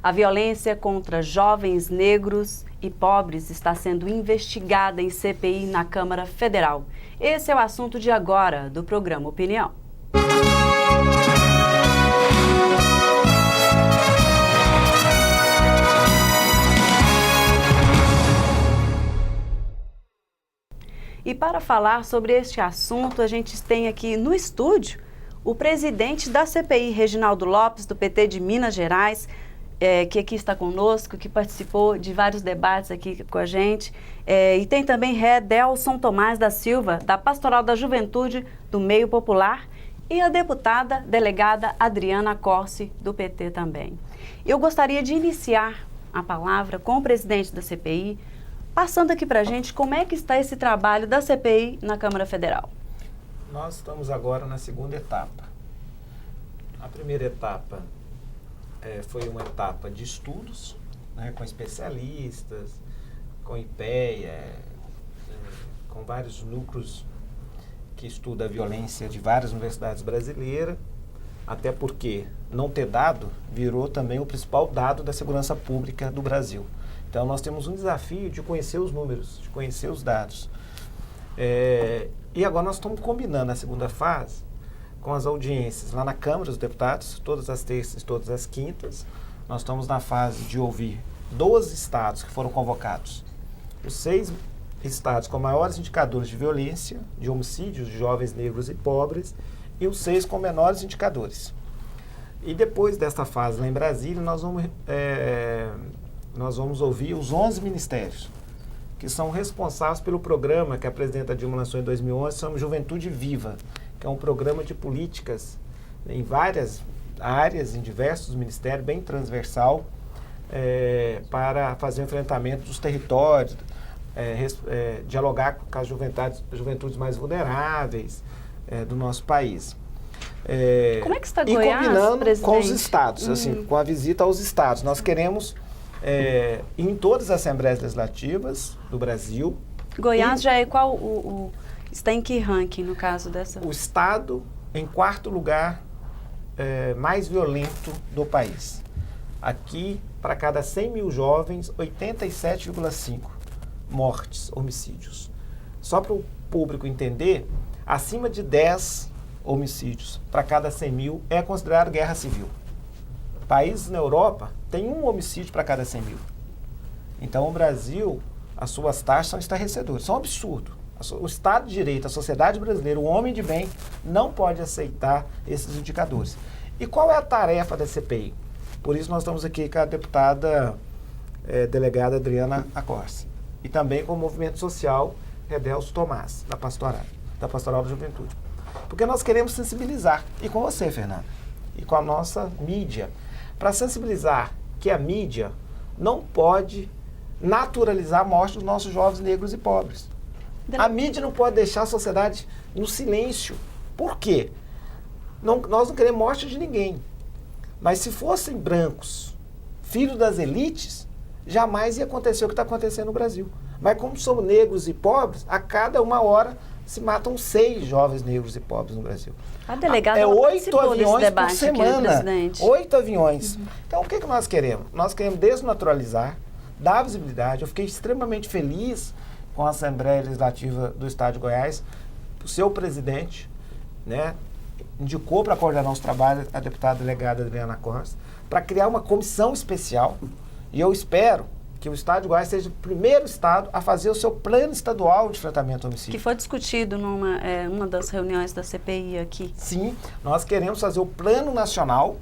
A violência contra jovens negros e pobres está sendo investigada em CPI na Câmara Federal. Esse é o assunto de agora do programa Opinião. E para falar sobre este assunto, a gente tem aqui no estúdio o presidente da CPI, Reginaldo Lopes, do PT de Minas Gerais, que aqui está conosco, que participou de vários debates aqui com a gente. E tem também Redelson Tomás da Silva, da Pastoral da Juventude do Meio Popular, e a deputada delegada Adriana Corsi, do PT também. Eu gostaria de iniciar a palavra com o presidente da CPI, passando aqui para a gente como é que está esse trabalho da CPI na Câmara Federal. Nós estamos agora na segunda etapa. A primeira etapa foi uma etapa de estudos, né, com especialistas, com IPEA, com vários núcleos que estudam a violência de várias universidades brasileiras, até porque não ter dado virou também o principal dado da segurança pública do Brasil. Então, nós temos um desafio de conhecer os números, de conhecer os dados. E agora nós estamos combinando a segunda fase com as audiências lá na Câmara dos Deputados, todas as terças e todas as quintas. Nós estamos na fase de ouvir 12 estados que foram convocados. Os 6 estados com maiores indicadores de violência, de homicídios de jovens negros e pobres, e os 6 com menores indicadores. E depois desta fase lá em Brasília, nós vamos ouvir os 11 ministérios, que são responsáveis pelo programa que a presidenta Dilma lançou em 2011, chama Juventude Viva, que é um programa de políticas em várias áreas, em diversos ministérios, bem transversal, para fazer o enfrentamento dos territórios, dialogar com as juventudes mais vulneráveis do nosso país. Como é que está Goiás, e combinando presidente? Com os estados, assim, com a visita aos estados. Nós queremos em todas as assembleias legislativas do Brasil. Goiás já é qual está em que ranking no caso dessa? O estado em 4º lugar mais violento do país. Aqui, para cada 100 mil jovens, 87,5 mortes, homicídios. Só para o público entender, acima de 10 homicídios para cada 100 mil é considerado guerra civil. Países na Europa têm 1 homicídio para cada 100 mil. Então, o Brasil, as suas taxas são estarrecedoras, são um absurdo. O Estado de Direito, a sociedade brasileira, o homem de bem, não pode aceitar esses indicadores. E qual é a tarefa da CPI? Por isso nós estamos aqui com a deputada delegada Adriana Corsi. E também com o movimento social Redelson Tomás, da Pastoral da Juventude. Porque nós queremos sensibilizar, e com você, Fernanda, e com a nossa mídia, para sensibilizar que a mídia não pode naturalizar a morte dos nossos jovens negros e pobres. A mídia não pode deixar a sociedade no silêncio. Por quê? Nós não queremos morte de ninguém. Mas se fossem brancos, filhos das elites, jamais ia acontecer o que está acontecendo no Brasil. Mas como somos negros e pobres, a cada 1 hora se matam 6 jovens negros e pobres no Brasil. A delegada 8 aviões por semana. Aqui, 8 aviões. Então, o que nós queremos? Nós queremos desnaturalizar, dar visibilidade. Eu fiquei extremamente feliz com a Assembleia Legislativa do Estado de Goiás. O seu presidente, né, indicou para coordenar os trabalhos a deputada delegada Adriana Corsi, para criar uma comissão especial. E eu espero que o Estado de Goiás seja o primeiro estado a fazer o seu plano estadual de enfrentamento ao homicídio. Que foi discutido numa uma das reuniões da CPI aqui. Sim, nós queremos fazer o plano nacional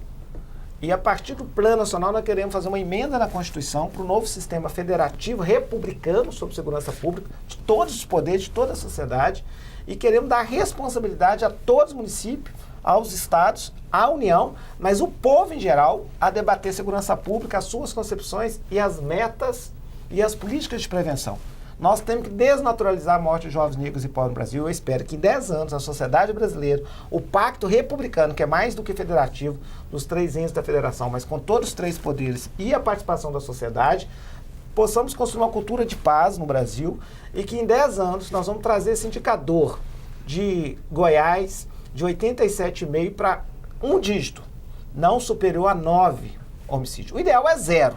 e a partir do plano nacional nós queremos fazer uma emenda na Constituição para o novo sistema federativo republicano sobre segurança pública, de todos os poderes, de toda a sociedade, e queremos dar responsabilidade a todos os municípios, aos estados, à União, mas o povo em geral, a debater segurança pública, as suas concepções e as metas e as políticas de prevenção. Nós temos que desnaturalizar a morte de jovens negros e pobres no Brasil. Eu espero que em 10 anos a sociedade brasileira, o pacto republicano, que é mais do que federativo, dos 3 entes da federação, mas com todos os 3 poderes e a participação da sociedade, possamos construir uma cultura de paz no Brasil e que em 10 anos nós vamos trazer esse indicador de Goiás de 87,5 para um dígito, não superior a 9 homicídio. O ideal é 0,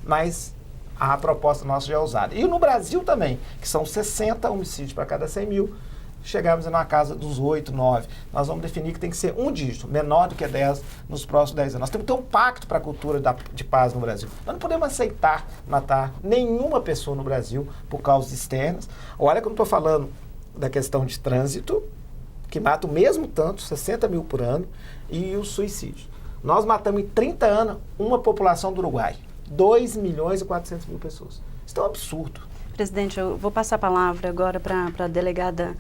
mas a proposta nossa já é usada. E no Brasil também, que são 60 homicídios para cada 100 mil, chegamos na casa dos 8, 9. Nós vamos definir que tem que ser um dígito, menor do que 10 nos próximos 10 anos. Nós temos que ter um pacto para a cultura de paz no Brasil. Nós não podemos aceitar matar nenhuma pessoa no Brasil por causas externas. Olha que eu não estou falando da questão de trânsito, que mata o mesmo tanto, 60 mil por ano, e o suicídio. Nós matamos em 30 anos uma população do Uruguai. 2 milhões e 400 mil pessoas. Isso é um absurdo. Presidente, eu vou passar a palavra agora para a delegada,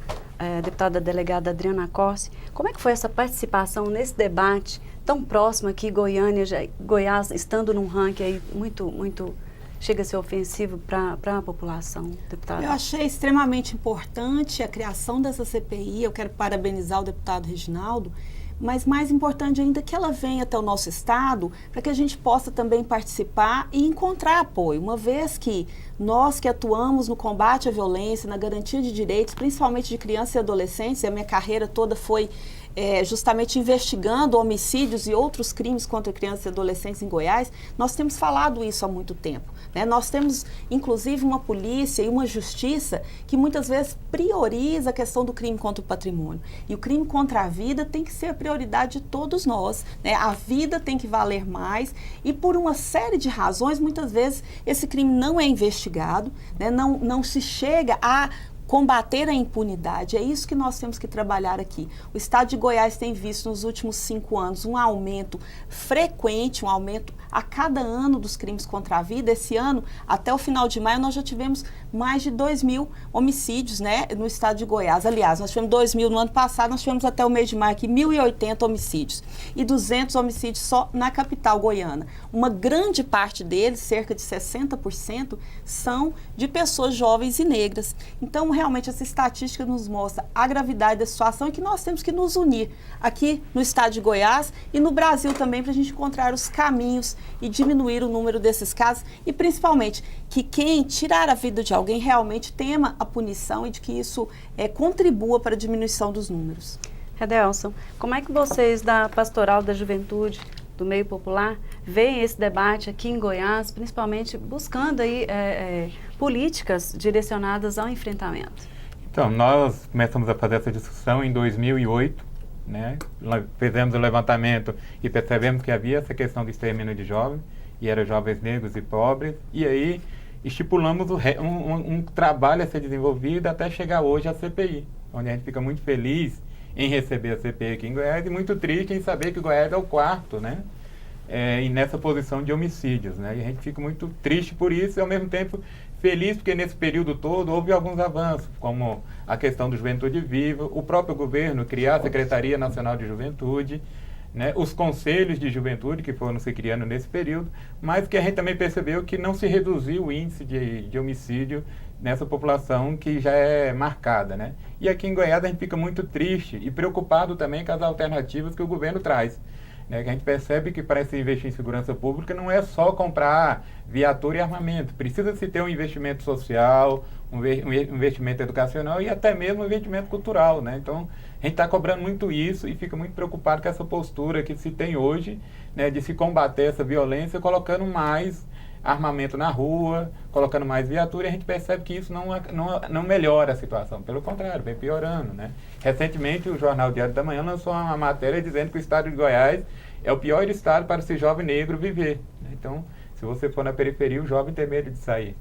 deputada delegada Adriana Corsi. Como é que foi essa participação nesse debate tão próximo aqui, Goiás estando num ranking aí muito chega a ser ofensivo para a população, deputada? Eu achei extremamente importante a criação dessa CPI. Eu quero parabenizar o deputado Reginaldo, mas mais importante ainda que ela venha até o nosso estado para que a gente possa também participar e encontrar apoio, uma vez que nós que atuamos no combate à violência, na garantia de direitos, principalmente de crianças e adolescentes, e a minha carreira toda foi justamente investigando homicídios e outros crimes contra crianças e adolescentes em Goiás, nós temos falado isso há muito tempo, né? Nós temos, inclusive, uma polícia e uma justiça que muitas vezes prioriza a questão do crime contra o patrimônio. E o crime contra a vida tem que ser a prioridade de todos nós, né? A vida tem que valer mais e por uma série de razões, muitas vezes, esse crime não é investigado, né? Não se chega a combater a impunidade. É isso que nós temos que trabalhar aqui. O estado de Goiás tem visto nos últimos 5 anos um aumento frequente, um aumento a cada ano dos crimes contra a vida. Esse ano, até o final de maio, nós já tivemos mais de 2 mil homicídios, né, no estado de Goiás. Aliás, nós tivemos 2 mil no ano passado, nós tivemos até o mês de maio aqui 1.080 homicídios e 200 homicídios só na capital goiana. Uma grande parte deles, cerca de 60%, são de pessoas jovens e negras. Então, realmente, essa estatística nos mostra a gravidade da situação e que nós temos que nos unir aqui no estado de Goiás e no Brasil também para a gente encontrar os caminhos e diminuir o número desses casos e, principalmente, que quem tirar a vida de alguém realmente tema a punição e de que isso contribua para a diminuição dos números. Adelson, como é que vocês da Pastoral da Juventude, do meio popular, veem esse debate aqui em Goiás, principalmente buscando aí políticas direcionadas ao enfrentamento? Então, nós começamos a fazer essa discussão em 2008, né? Fizemos o levantamento e percebemos que havia essa questão do extermínio de jovens, e eram jovens negros e pobres, e aí estipulamos um trabalho a ser desenvolvido até chegar hoje à CPI, onde a gente fica muito feliz em receber a CPI aqui em Goiás e muito triste em saber que Goiás é o 4º, né? E nessa posição de homicídios, né? E a gente fica muito triste por isso e ao mesmo tempo feliz porque nesse período todo houve alguns avanços, como a questão do Juventude Viva, o próprio governo criar a Secretaria Nacional de Juventude, né? Os conselhos de juventude que foram se criando nesse período, mas que a gente também percebeu que não se reduziu o índice de homicídio nessa população que já é marcada, né? E aqui em Goiás a gente fica muito triste e preocupado também com as alternativas que o governo traz, né? Que a gente percebe que para se investir em segurança pública não é só comprar viatura e armamento, precisa-se ter um investimento social, um investimento educacional e até mesmo um investimento cultural, né? Então, a gente está cobrando muito isso e fica muito preocupado com essa postura que se tem hoje, né, de se combater essa violência colocando mais armamento na rua, colocando mais viatura, e a gente percebe que isso não melhora a situação, pelo contrário, vem piorando, né? Recentemente, o Jornal Diário da Manhã lançou uma matéria dizendo que o estado de Goiás é o pior estado para esse jovem negro viver, né? Então, se você for na periferia, o jovem tem medo de sair.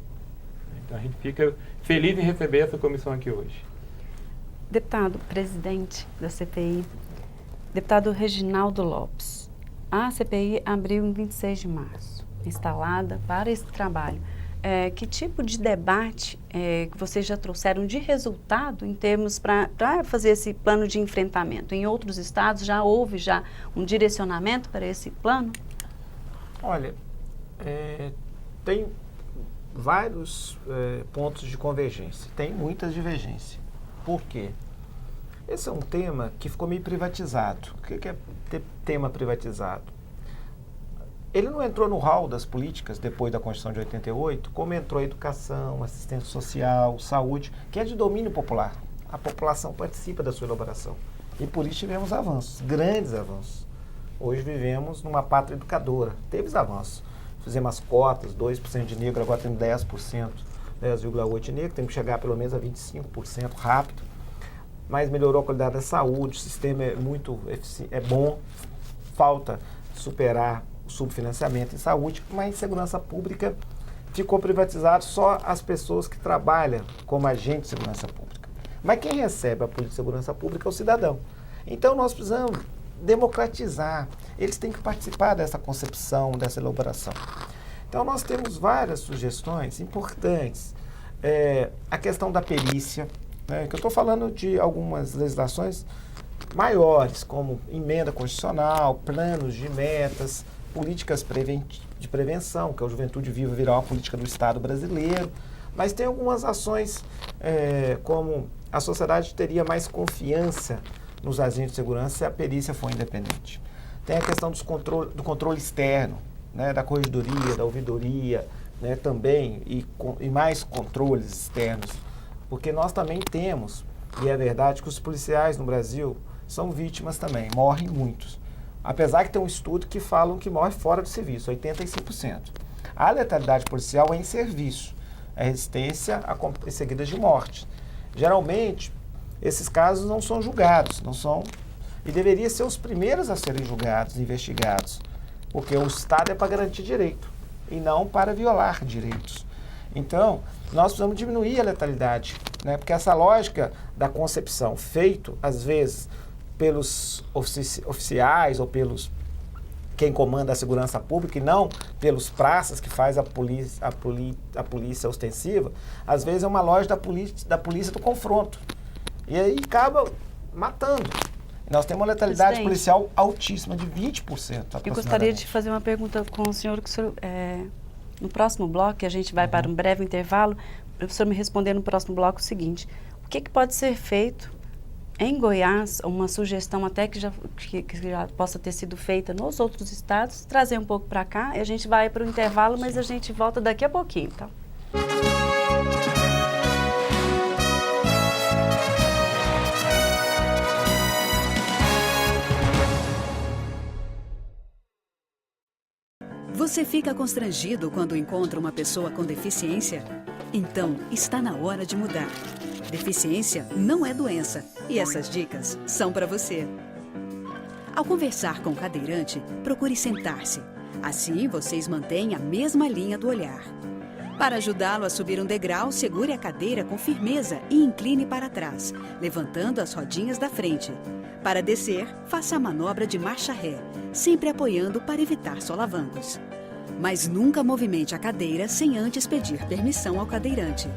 Então, a gente fica feliz em receber essa comissão aqui hoje. Deputado, presidente da CPI, deputado Reginaldo Lopes, a CPI abriu em 26 de março, instalada para esse trabalho. Que tipo de debate que vocês já trouxeram de resultado em termos para fazer esse plano de enfrentamento? Em outros estados já houve um direcionamento para esse plano? Olha, tem vários pontos de convergência, tem muitas divergências. Por quê? Esse é um tema que ficou meio privatizado. O que é tema privatizado? Ele não entrou no hall das políticas depois da Constituição de 88, como entrou a educação, assistência social, saúde, que é de domínio popular. A população participa da sua elaboração. E por isso tivemos avanços, grandes avanços. Hoje vivemos numa pátria educadora. Teve avanços. Fizemos as cotas, 2% de negro, agora temos 10%, 10,8% de negro, temos que chegar pelo menos a 25% rápido. Mas melhorou a qualidade da saúde, o sistema é bom, falta superar o subfinanciamento em saúde, mas em segurança pública ficou privatizado só as pessoas que trabalham como agente de segurança pública. Mas quem recebe a política de segurança pública é o cidadão. Então nós precisamos democratizar, eles têm que participar dessa concepção, dessa elaboração. Então nós temos várias sugestões importantes. A questão da perícia, né, que eu estou falando de algumas legislações maiores, como emenda constitucional, planos de metas, políticas de prevenção, que é o Juventude Viva virar uma política do Estado brasileiro, mas tem algumas ações como a sociedade teria mais confiança nos agentes de segurança se a perícia for independente. Tem a questão do controle externo, né, da corregedoria, da ouvidoria, né, também, e mais controles externos, porque nós também temos, e é verdade que os policiais no Brasil são vítimas também, morrem muitos. Apesar que tem um estudo que falam que morre fora do serviço, 85%. A letalidade policial é em serviço, é resistência a seguidas de morte. Geralmente, esses casos não são julgados, e deveriam ser os primeiros a serem julgados, investigados, porque o Estado é para garantir direito e não para violar direitos. Então, nós precisamos diminuir a letalidade, né? Porque essa lógica da concepção, feito às vezes pelos oficiais ou pelos quem comanda a segurança pública e não pelos praças que faz a polícia ostensiva, às vezes é uma lógica da polícia do confronto. E aí acaba matando. Nós temos uma letalidade policial altíssima, de 20%. Eu gostaria de fazer uma pergunta com o senhor, no próximo bloco, que a gente vai para um breve intervalo, para o senhor me responder no próximo bloco o seguinte: o que pode ser feito em Goiás, uma sugestão até que já possa ter sido feita nos outros estados, trazer um pouco para cá, e a gente vai para o intervalo, mas a gente volta daqui a pouquinho, então. Você fica constrangido quando encontra uma pessoa com deficiência? Então, está na hora de mudar. Deficiência não é doença e essas dicas são para você. Ao conversar com o cadeirante, procure sentar-se. Assim, vocês mantêm a mesma linha do olhar. Para ajudá-lo a subir um degrau, segure a cadeira com firmeza e incline para trás, levantando as rodinhas da frente. Para descer, faça a manobra de marcha ré, sempre apoiando para evitar solavancos. Mas nunca movimente a cadeira sem antes pedir permissão ao cadeirante.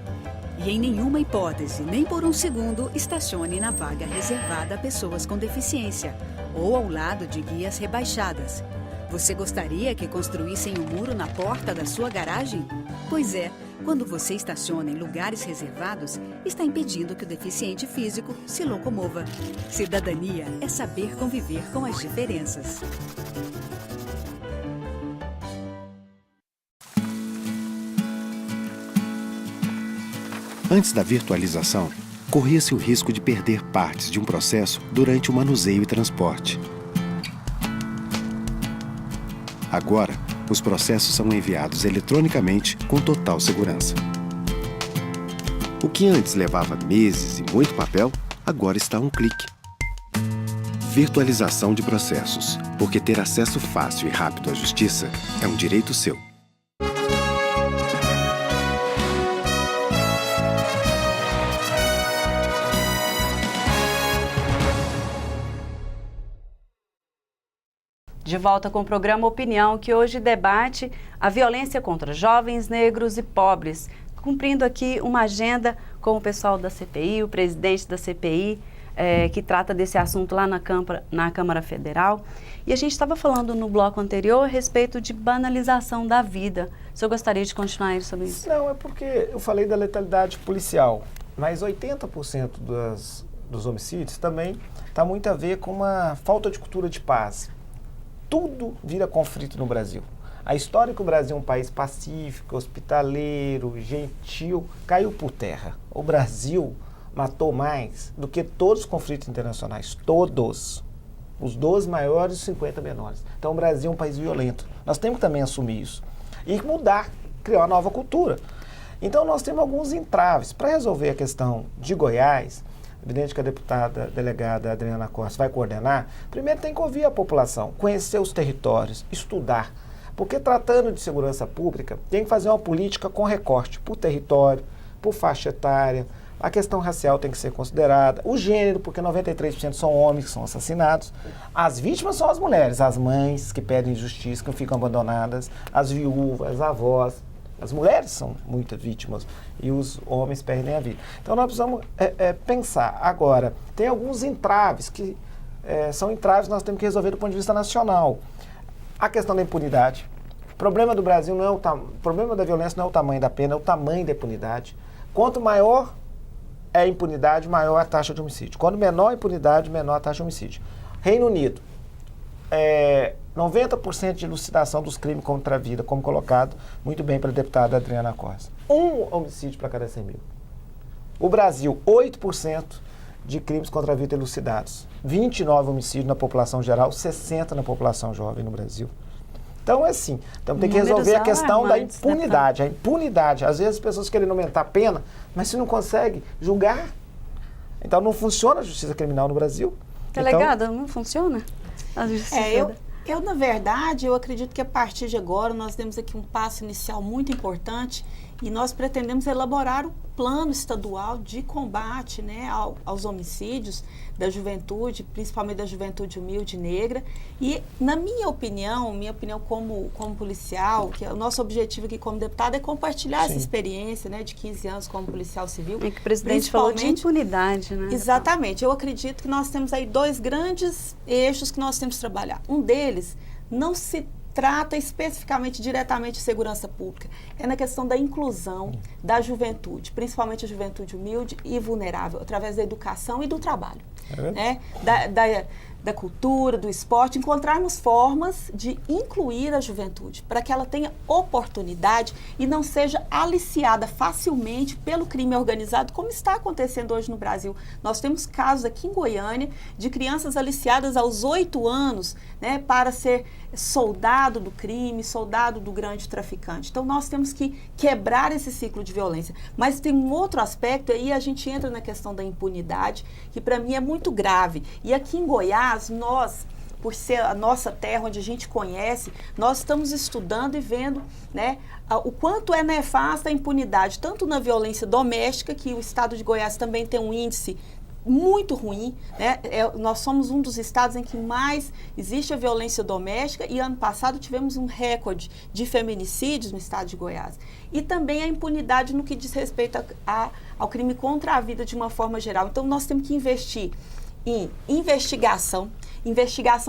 E em nenhuma hipótese, nem por um segundo, estacione na vaga reservada a pessoas com deficiência ou ao lado de guias rebaixadas. Você gostaria que construíssem um muro na porta da sua garagem? Pois é, quando você estaciona em lugares reservados, está impedindo que o deficiente físico se locomova. Cidadania é saber conviver com as diferenças. Antes da virtualização, corria-se o risco de perder partes de um processo durante o manuseio e transporte. Agora, os processos são enviados eletronicamente com total segurança. O que antes levava meses e muito papel, agora está a um clique. Virtualização de processos, porque ter acesso fácil e rápido à justiça é um direito seu. De volta com o programa Opinião, que hoje debate a violência contra jovens, negros e pobres, cumprindo aqui uma agenda com o pessoal da CPI, o presidente da CPI, que trata desse assunto lá na Câmara Federal. E a gente estava falando no bloco anterior a respeito de banalização da vida. O senhor gostaria de continuar sobre isso? Não, é porque eu falei da letalidade policial, mas 80% dos homicídios também está muito a ver com uma falta de cultura de paz. Tudo vira conflito no Brasil. A história que o Brasil é um país pacífico, hospitaleiro, gentil, caiu por terra. O Brasil matou mais do que todos os conflitos internacionais, todos. Os 12 maiores e os 50 menores. Então o Brasil é um país violento. Nós temos que também assumir isso. E mudar, criar uma nova cultura. Então nós temos alguns entraves. Para resolver a questão de Goiás, evidente que a deputada delegada Adriana Costa vai coordenar, primeiro tem que ouvir a população, conhecer os territórios, estudar. Porque tratando de segurança pública, tem que fazer uma política com recorte por território, por faixa etária, a questão racial tem que ser considerada, o gênero, porque 93% são homens que são assassinados, as vítimas são as mulheres, as mães que pedem justiça, que ficam abandonadas, as viúvas, as avós, as mulheres são muitas vítimas e os homens perdem a vida. Então nós precisamos pensar. Agora, tem alguns entraves que são entraves que nós temos que resolver do ponto de vista nacional. A questão da impunidade. O problema do Brasil não é o problema da violência não é o tamanho da pena, é o tamanho da impunidade. Quanto maior é a impunidade, maior a taxa de homicídio. Quanto menor a impunidade, menor a taxa de homicídio. Reino Unido, 90% de elucidação dos crimes contra a vida, como colocado muito bem pela deputada Adriana Costa. 1 homicídio para cada 100 mil. O Brasil, 8% de crimes contra a vida elucidados. 29 homicídios na população geral, 60 na população jovem no Brasil. Então é assim, então tem que resolver a questão da impunidade. A impunidade, às vezes as pessoas querem aumentar a pena, mas se não consegue julgar, então não funciona a justiça criminal no Brasil. Delegada, não funciona a justiça? Eu, na verdade, eu acredito que a partir de agora nós temos aqui um passo inicial muito importante e nós pretendemos elaborar um plano estadual de combate, né, aos homicídios da juventude, principalmente da juventude humilde negra. E, na minha opinião como policial, que o nosso objetivo aqui como deputado é compartilhar essa experiência, né, de 15 anos como policial civil. E que o presidente falou de impunidade, né? Exatamente. Eu acredito que nós temos aí 2 grandes eixos que nós temos que trabalhar. Um deles não se trata especificamente, diretamente de segurança pública. É na questão da inclusão da juventude, principalmente a juventude humilde e vulnerável, através da educação e do trabalho. Né? Da cultura, do esporte, encontrarmos formas de incluir a juventude, para que ela tenha oportunidade e não seja aliciada facilmente pelo crime organizado, como está acontecendo hoje no Brasil. Nós temos casos aqui em Goiânia de crianças aliciadas aos 8 anos, né, para ser soldado do crime, soldado do grande traficante. Então, nós temos que quebrar esse ciclo de violência. Mas tem um outro aspecto, aí a gente entra na questão da impunidade, que para mim é muito grave. E aqui em Goiás, nós, por ser a nossa terra onde a gente conhece, nós estamos estudando e vendo, né, o quanto é nefasta a impunidade, tanto na violência doméstica, que o estado de Goiás também tem um índice muito ruim, né? Nós somos um dos estados em que mais existe a violência doméstica e ano passado tivemos um recorde de feminicídios no estado de Goiás. E também a impunidade no que diz respeito ao crime contra a vida de uma forma geral. Então nós temos que investir em investigação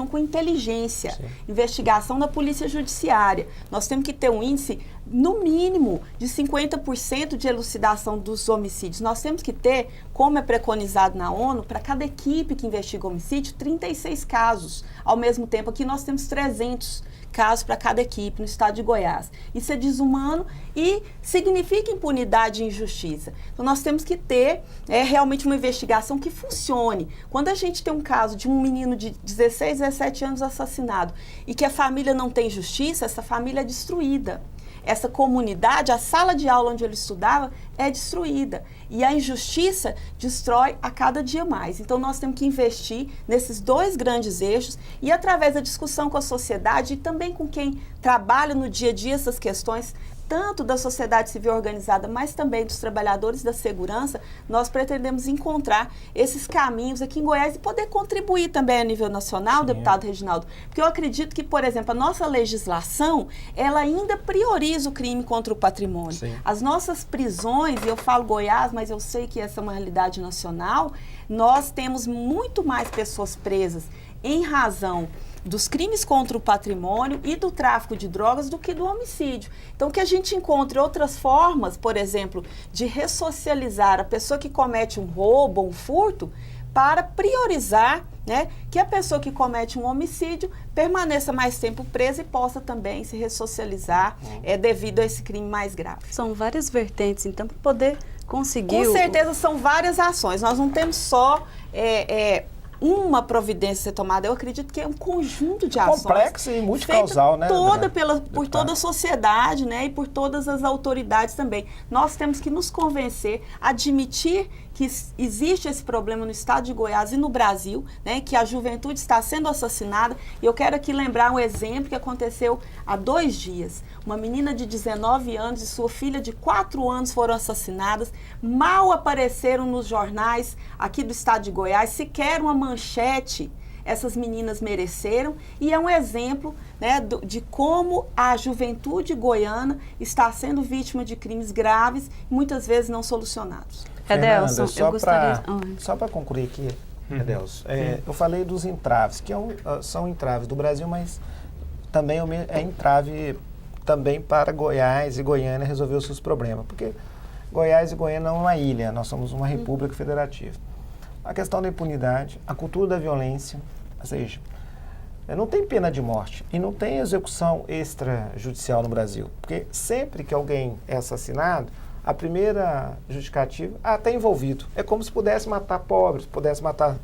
com inteligência, sim, investigação na polícia judiciária. Nós temos que ter um índice, no mínimo, de 50% de elucidação dos homicídios. Nós temos que ter, como é preconizado na ONU, para cada equipe que investiga homicídio, 36 casos. Ao mesmo tempo, aqui nós temos 300 casos para cada equipe no estado de Goiás. Isso é desumano e significa impunidade e injustiça. Então, nós temos que ter realmente uma investigação que funcione. Quando a gente tem um caso de um menino de 16, 17 anos assassinado e que a família não tem justiça, essa família é destruída. Essa comunidade, a sala de aula onde ele estudava, é destruída. E a injustiça destrói a cada dia mais. Então, nós temos que investir nesses 2 grandes eixos e, através da discussão com a sociedade e também com quem trabalha no dia a dia essas questões, tanto da sociedade civil organizada, mas também dos trabalhadores da segurança, nós pretendemos encontrar esses caminhos aqui em Goiás e poder contribuir também a nível nacional, sim, deputado Reginaldo. Porque eu acredito que, por exemplo, a nossa legislação, ela ainda prioriza o crime contra o patrimônio. Sim. As nossas prisões, e eu falo Goiás, mas eu sei que essa é uma realidade nacional, nós temos muito mais pessoas presas em razão dos crimes contra o patrimônio e do tráfico de drogas do que do homicídio. Então, que a gente encontre outras formas, por exemplo, de ressocializar a pessoa que comete um roubo ou um furto para priorizar, né, que a pessoa que comete um homicídio permaneça mais tempo presa e possa também se ressocializar devido a esse crime mais grave. São várias vertentes, então, para poder conseguir... Com certeza são várias ações. Nós não temos só uma providência ser tomada. Eu acredito que é um conjunto de ações. Complexo e multicausal, né? Por toda a sociedade, né? E por todas as autoridades também. Nós temos que nos convencer, admitir que existe esse problema no estado de Goiás e no Brasil, né? Que a juventude está sendo assassinada. E eu quero aqui lembrar um exemplo que aconteceu há 2 dias. Uma menina de 19 anos e sua filha de 4 anos foram assassinadas. Mal apareceram nos jornais aqui do estado de Goiás, sequer uma manchete essas meninas mereceram, e é um exemplo, né, de como a juventude goiana está sendo vítima de crimes graves, muitas vezes não solucionados. Edelson, eu gostaria... Só para concluir aqui, Edelson, eu falei dos entraves, que são entraves do Brasil, mas também é entrave também para Goiás e Goiânia resolver os seus problemas, porque Goiás e Goiânia não é uma ilha, nós somos uma república federativa. A questão da impunidade, a cultura da violência, ou seja, não tem pena de morte e não tem execução extrajudicial no Brasil, porque sempre que alguém é assassinado, a primeira justificativa, está envolvido. É como se pudesse matar pobres, pudesse matar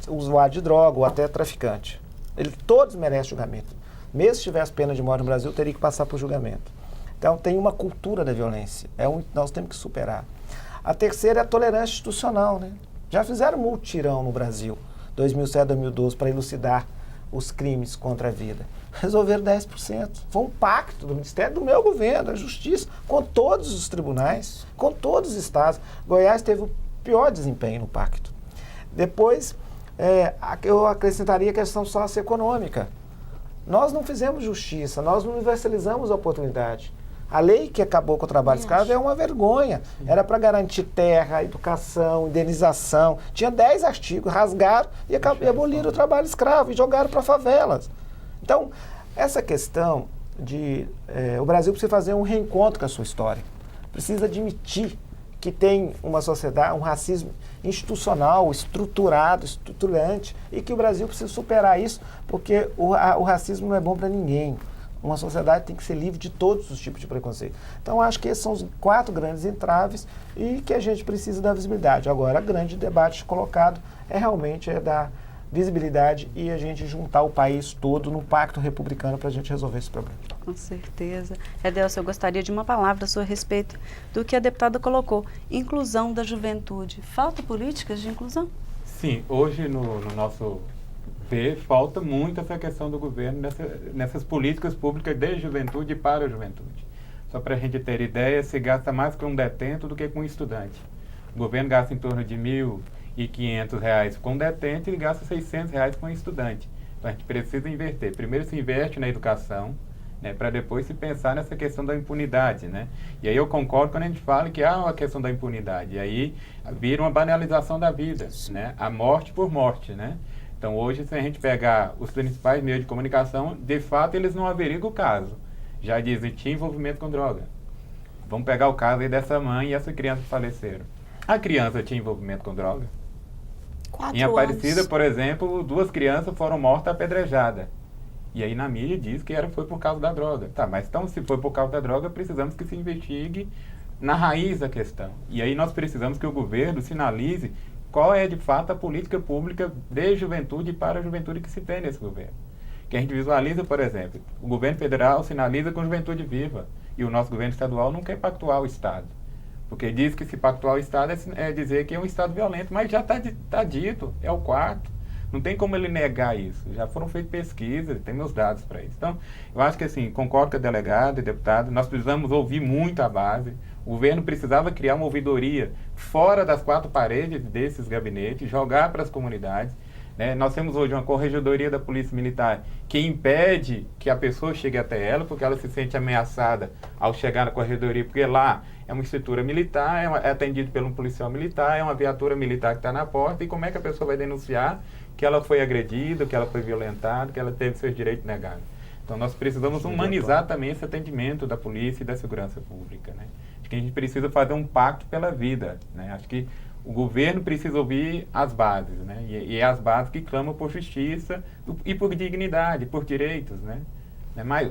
usuário de droga ou até traficante. Todos merecem julgamento. Mesmo se tivesse pena de morte no Brasil, teria que passar por julgamento. Então, tem uma cultura da violência. Nós temos que superar. A terceira é a tolerância institucional, né? Já fizeram mutirão no Brasil, 2007, 2012, para elucidar os crimes contra a vida. Resolveram 10%. Foi um pacto do Ministério, do meu governo, da Justiça, com todos os tribunais, com todos os estados. Goiás teve o pior desempenho no pacto. Depois, eu acrescentaria a questão socioeconômica. Nós não fizemos justiça, nós não universalizamos a oportunidade. A lei que acabou com o trabalho escravo é uma vergonha. Era para garantir terra, educação, indenização. Tinha 10 artigos, rasgaram e aboliram o trabalho escravo e jogaram para favelas. Então, essa questão de... o Brasil precisa fazer um reencontro com a sua história. Precisa admitir que tem uma sociedade, um racismo institucional, estruturado, estruturante, e que o Brasil precisa superar isso, porque o racismo não é bom para ninguém. Uma sociedade tem que ser livre de todos os tipos de preconceito. Então, acho que esses são os 4 grandes entraves e que a gente precisa da visibilidade. Agora, o grande debate colocado realmente dar visibilidade e a gente juntar o país todo num pacto republicano para a gente resolver esse problema. Com certeza. Edelson, eu gostaria de uma palavra sua a respeito do que a deputada colocou. Inclusão da juventude. Falta políticas de inclusão? Sim, hoje no nosso ver, falta muito essa questão do governo nessas políticas públicas de juventude e para a juventude. Só para a gente ter ideia, se gasta mais com um detento do que com um estudante. O governo gasta em torno de R$ 1.500 com um detente e gasta R$ 600 com um estudante. Então a gente precisa inverter. Primeiro se investe na educação, né, para depois se pensar nessa questão da impunidade, né? E aí eu concordo quando a gente fala que há uma questão da impunidade. E aí vira uma banalização da vida, né? A morte por morte, né? Então, hoje, se a gente pegar os principais meios de comunicação, de fato, eles não averiguam o caso. Já dizem, tinha envolvimento com droga. Vamos pegar o caso aí dessa mãe e essa criança que faleceram. A criança tinha envolvimento com droga? 4 em Aparecida, anos. Por exemplo, 2 crianças foram mortas apedrejadas. E aí na mídia diz que foi por causa da droga. Tá, mas então se foi por causa da droga, precisamos que se investigue na raiz da questão. E aí nós precisamos que o governo sinalize qual é, de fato, a política pública de juventude e para a juventude que se tem nesse governo. Que a gente visualiza, por exemplo, o governo federal sinaliza com Juventude Viva e o nosso governo estadual não quer pactuar o Estado. Porque diz que se pactuar o Estado é dizer que é um Estado violento, mas já está dito, é o 4º. Não tem como ele negar isso. Já foram feitas pesquisas, tem meus dados para isso. Então, eu acho que, assim, concordo com a delegada e deputado, nós precisamos ouvir muito a base. O governo precisava criar uma ouvidoria fora das 4 paredes desses gabinetes, jogar para as comunidades. Né? Nós temos hoje uma corregedoria da Polícia Militar que impede que a pessoa chegue até ela, porque ela se sente ameaçada ao chegar na corregedoria, porque lá é uma estrutura militar, é atendido por um policial militar, é uma viatura militar que está na porta, e como é que a pessoa vai denunciar que ela foi agredida, que ela foi violentada, que ela teve seus direitos negados? Então nós precisamos humanizar também esse atendimento da polícia e da segurança pública, né? Acho que a gente precisa fazer um pacto pela vida, né? Acho que o governo precisa ouvir as bases, né? E é as bases que clamam por justiça e por dignidade, por direitos, né?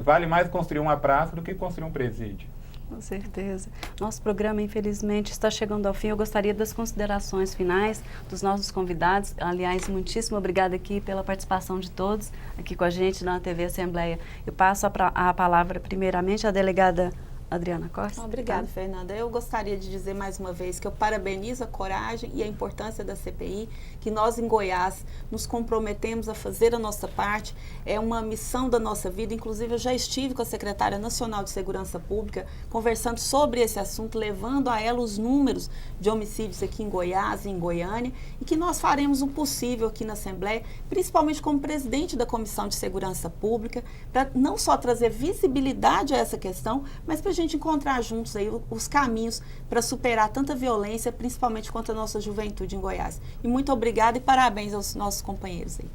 Vale mais construir uma praça do que construir um presídio. Com certeza. Nosso programa, infelizmente, está chegando ao fim. Eu gostaria das considerações finais dos nossos convidados. Aliás, muitíssimo obrigada aqui pela participação de todos aqui com a gente na TV Assembleia. Eu passo a palavra primeiramente à delegada Adriana Costa. Obrigada, Fernanda. Eu gostaria de dizer mais uma vez que eu parabenizo a coragem e a importância da CPI, que nós em Goiás nos comprometemos a fazer a nossa parte. É uma missão da nossa vida. Inclusive, eu já estive com a Secretária Nacional de Segurança Pública conversando sobre esse assunto, levando a ela os números de homicídios aqui em Goiás e em Goiânia, e que nós faremos o possível aqui na Assembleia, principalmente como presidente da Comissão de Segurança Pública, para não só trazer visibilidade a essa questão, mas para a gente encontrar juntos aí os caminhos para superar tanta violência, principalmente contra a nossa juventude em Goiás. E muito obrigada e parabéns aos nossos companheiros aí.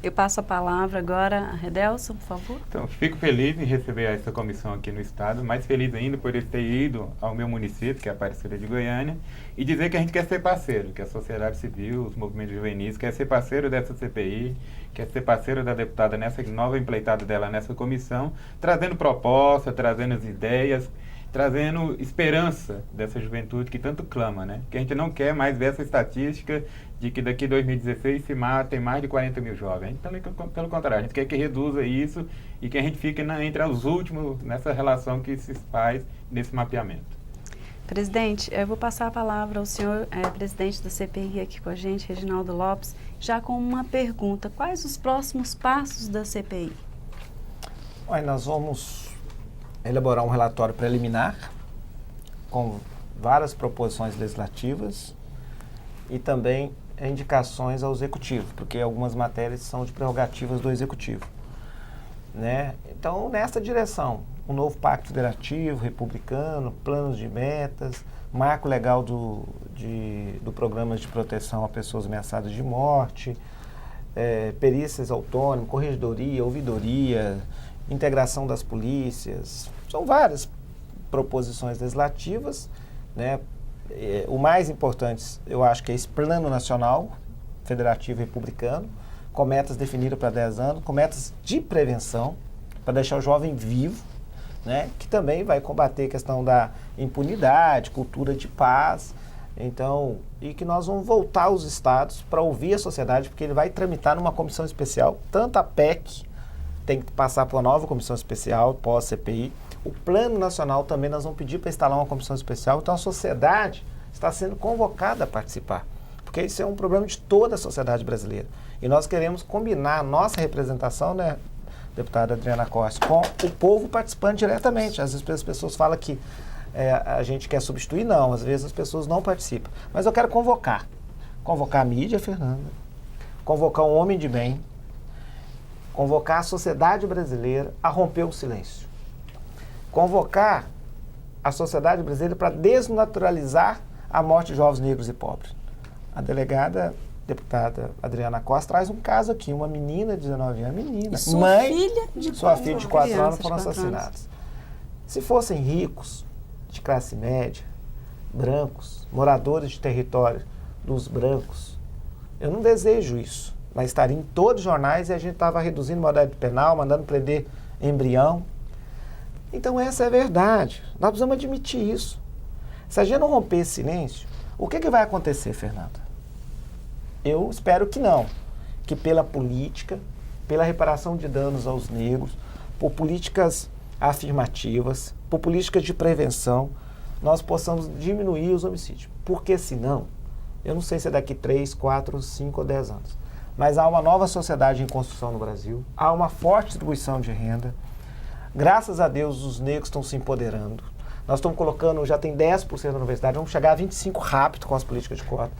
Eu passo a palavra agora a Redelson, por favor. Então, fico feliz em receber essa comissão aqui no Estado, mais feliz ainda por ele ter ido ao meu município, que é a Aparecida de Goiânia, e dizer que a gente quer ser parceiro, que a sociedade civil, os movimentos juvenis, quer ser parceiro dessa CPI, quer ser parceiro da deputada nessa nova empleitada dela nessa comissão, trazendo proposta, trazendo as ideias, trazendo esperança dessa juventude que tanto clama, né? Que a gente não quer mais ver essa estatística de que daqui a 2016 se matem mais de 40 mil jovens. Então, pelo contrário, a gente quer que reduza isso e que a gente fique entre os últimos nessa relação que se faz nesse mapeamento. Presidente, eu vou passar a palavra ao senhor, presidente da CPI aqui com a gente, Reginaldo Lopes, já com uma pergunta. Quais os próximos passos da CPI? Olha, nós vamos elaborar um relatório preliminar com várias proposições legislativas e também indicações ao Executivo, porque algumas matérias são de prerrogativas do Executivo, né? Então, nessa direção, um novo pacto federativo, republicano, planos de metas, marco legal do programa de proteção a pessoas ameaçadas de morte, perícias autônomas, corregedoria, ouvidoria, integração das polícias. São várias proposições legislativas, né? O mais importante, eu acho que é esse plano nacional, federativo e republicano, com metas definidas para 10 anos, com metas de prevenção, para deixar o jovem vivo, né? Que também vai combater a questão da impunidade, cultura de paz. Então, e que nós vamos voltar aos estados para ouvir a sociedade, porque ele vai tramitar numa comissão especial, tanto a PEC, tem que passar por uma nova comissão especial, pós-CPI. O Plano Nacional também nós vamos pedir para instalar uma comissão especial. Então a sociedade está sendo convocada a participar, porque isso é um problema de toda a sociedade brasileira. E nós queremos combinar a nossa representação, né, deputada Adriana Costa, com o povo participando diretamente. Às vezes as pessoas falam que a gente quer substituir, não. Às vezes as pessoas não participam. Mas eu quero convocar a mídia, Fernanda, convocar um homem de bem, convocar a sociedade brasileira a romper o silêncio. Convocar a sociedade brasileira para desnaturalizar a morte de jovens negros e pobres. A delegada, deputada Adriana Costa, traz um caso aqui, uma menina de 19 anos, menina, Sua filha de 4 anos foram assassinados. Se fossem ricos, de classe média, brancos, moradores de território dos brancos, eu não desejo isso, mas estaria em todos os jornais e a gente estava reduzindo a modalidade penal, mandando prender embrião. Então essa é a verdade. Nós precisamos admitir isso. Se a gente não romper esse silêncio, o que vai acontecer, Fernanda? Eu espero que não. Que pela política, pela reparação de danos aos negros, por políticas afirmativas, por políticas de prevenção, nós possamos diminuir os homicídios. Porque senão, eu não sei se é daqui 3, 4, 5 ou 10 anos, mas há uma nova sociedade em construção no Brasil, há uma forte distribuição de renda. Graças a Deus, os negros estão se empoderando. Nós estamos colocando, já tem 10% da universidade, vamos chegar a 25% rápido com as políticas de cota.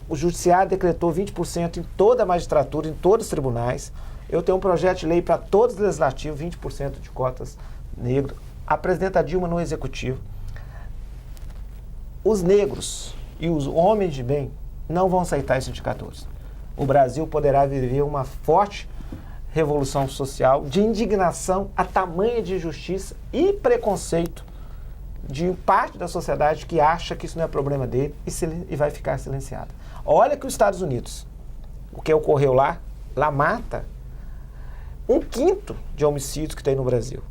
O judiciário decretou 20% em toda a magistratura, em todos os tribunais. Eu tenho um projeto de lei para todos os legislativos, 20% de cotas negras. A presidenta Dilma no executivo. Os negros e os homens de bem não vão aceitar esses indicadores. O Brasil poderá viver uma forte revolução social de indignação a tamanha de injustiça e preconceito de parte da sociedade que acha que isso não é problema dele e vai ficar silenciada. Olha que os Estados Unidos, o que ocorreu lá mata 1/5 de homicídios que tem no Brasil.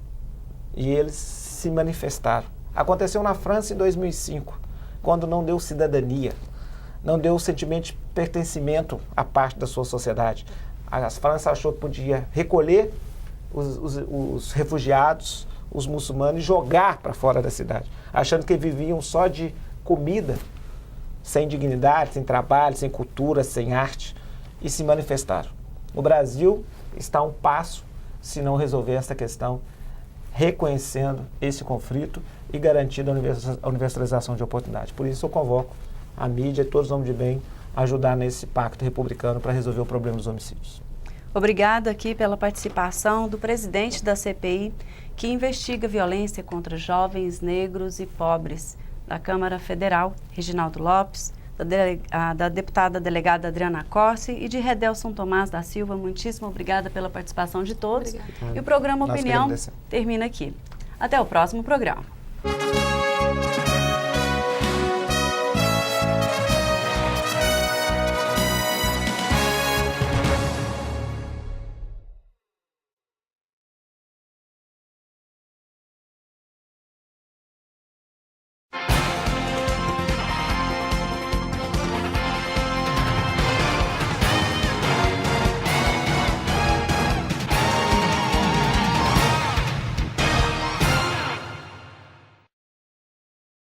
E eles se manifestaram. Aconteceu na França em 2005, quando não deu cidadania, não deu o sentimento de pertencimento à parte da sua sociedade. A França achou que podia recolher os refugiados, os muçulmanos, e jogar para fora da cidade, achando que viviam só de comida, sem dignidade, sem trabalho, sem cultura, sem arte, e se manifestaram. O Brasil está a um passo, se não resolver essa questão, reconhecendo esse conflito e garantindo a universalização de oportunidades. Por isso eu convoco a mídia e todos os homens de bem a ajudar nesse pacto republicano para resolver o problema dos homicídios. Obrigada aqui pela participação do presidente da CPI, que investiga violência contra jovens, negros e pobres, da Câmara Federal, Reginaldo Lopes, da deputada delegada Adriana Corsi e de Redelson Tomás da Silva. Muitíssimo obrigada pela participação de todos. Obrigada. E o programa Nós Opinião queremos termina aqui. Até o próximo programa.